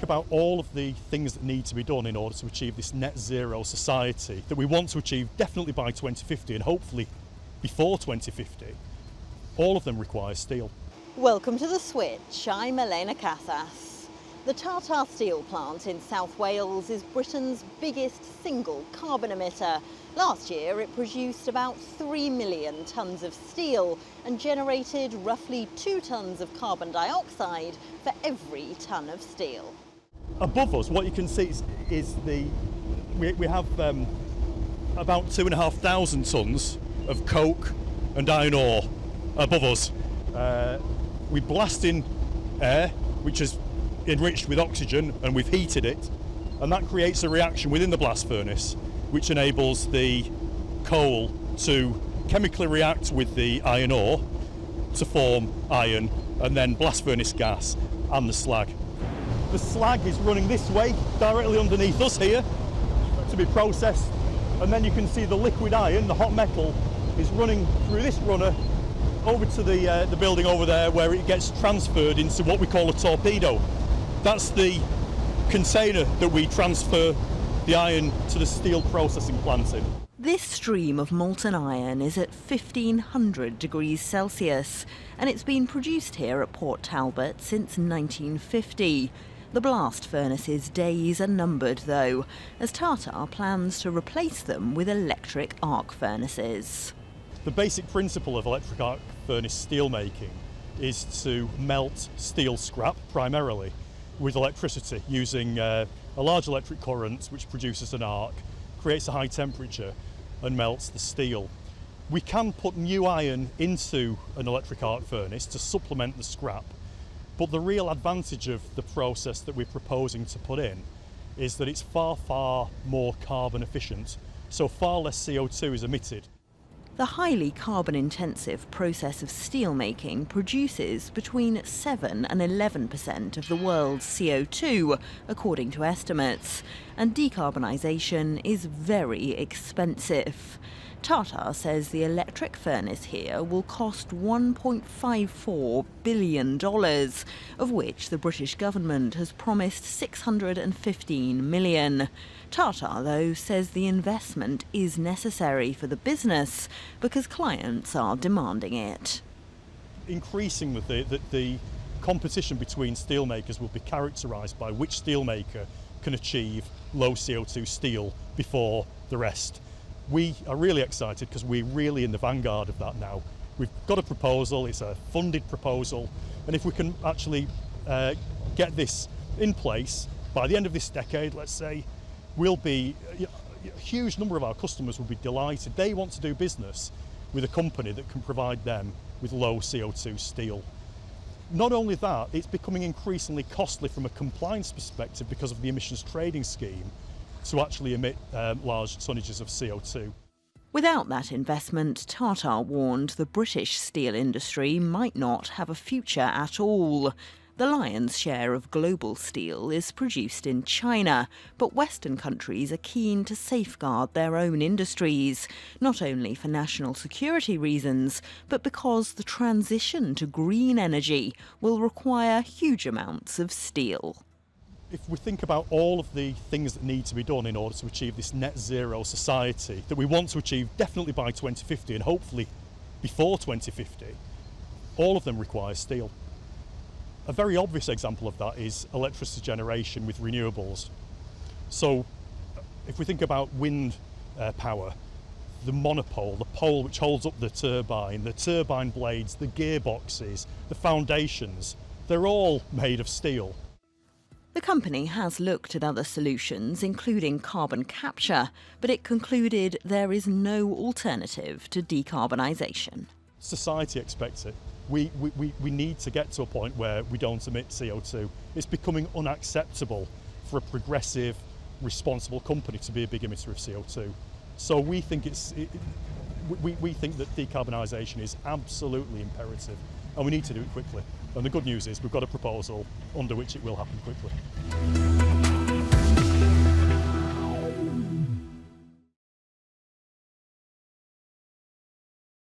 about all of the things that need to be done in order to achieve this net zero society that we want to achieve definitely by 2050 and hopefully before 2050, all of them require steel. Welcome to The Switch, I'm Elena Casas. The Tata Steel plant in South Wales is Britain's biggest single carbon emitter. Last year it produced about 3 million tonnes of steel and generated roughly 2 tonnes of carbon dioxide for every tonne of steel. Above us, what you can see is we have about 2,500 tonnes of coke and iron ore above us. We blast in air, which is enriched with oxygen, and we've heated it, and that creates a reaction within the blast furnace which enables the coal to chemically react with the iron ore to form iron, and then blast furnace gas and the slag. The slag is running this way, directly underneath us here, to be processed, and then you can see the liquid iron, the hot metal, is running through this runner over to the building over there, where it gets transferred into what we call a torpedo. That's the container that we transfer the iron to the steel processing plant in. This stream of molten iron is at 1500 degrees Celsius, and it's been produced here at Port Talbot since 1950. The blast furnace's days are numbered though, as Tata plans to replace them with electric arc furnaces. The basic principle of electric arc furnace steel making is to melt steel scrap primarily with electricity, using a large electric current which produces an arc, creates a high temperature and melts the steel. We can put new iron into an electric arc furnace to supplement the scrap, but the real advantage of the process that we're proposing to put in is that it's far more carbon efficient, so far less CO2 is emitted. The highly carbon-intensive process of steelmaking produces between 7 and 11% of the world's CO2, according to estimates, and decarbonisation is very expensive. Tata says the electric furnace here will cost $1.54 billion, of which the British government has promised $615 million. Tata, though, says the investment is necessary for the business because clients are demanding it. Increasing the competition between steelmakers will be characterised by which steelmaker can achieve low CO2 steel before the rest. We are really excited because we're really in the vanguard of that now. We've got a proposal, it's a funded proposal, and if we can actually get this in place by the end of this decade, let's say, a huge number of our customers will be delighted. They want to do business with a company that can provide them with low CO2 steel. Not only that, it's becoming increasingly costly from a compliance perspective because of the emissions trading scheme to actually emit large tonnages of CO2. Without that investment, Tata warned the British steel industry might not have a future at all. The lion's share of global steel is produced in China, but Western countries are keen to safeguard their own industries, not only for national security reasons, but because the transition to green energy will require huge amounts of steel. If we think about all of the things that need to be done in order to achieve this net zero society that we want to achieve definitely by 2050 and hopefully before 2050, all of them require steel. A very obvious example of that is electricity generation with renewables. So if we think about wind power, the monopole, the pole which holds up the turbine blades, the gearboxes, the foundations, they're all made of steel. The company has looked at other solutions, including carbon capture, but it concluded there is no alternative to decarbonisation. Society expects it. We need to get to a point where we don't emit CO2. It's becoming unacceptable for a progressive, responsible company to be a big emitter of CO2. So we think we think that decarbonisation is absolutely imperative, and we need to do it quickly. And the good news is we've got a proposal under which it will happen quickly.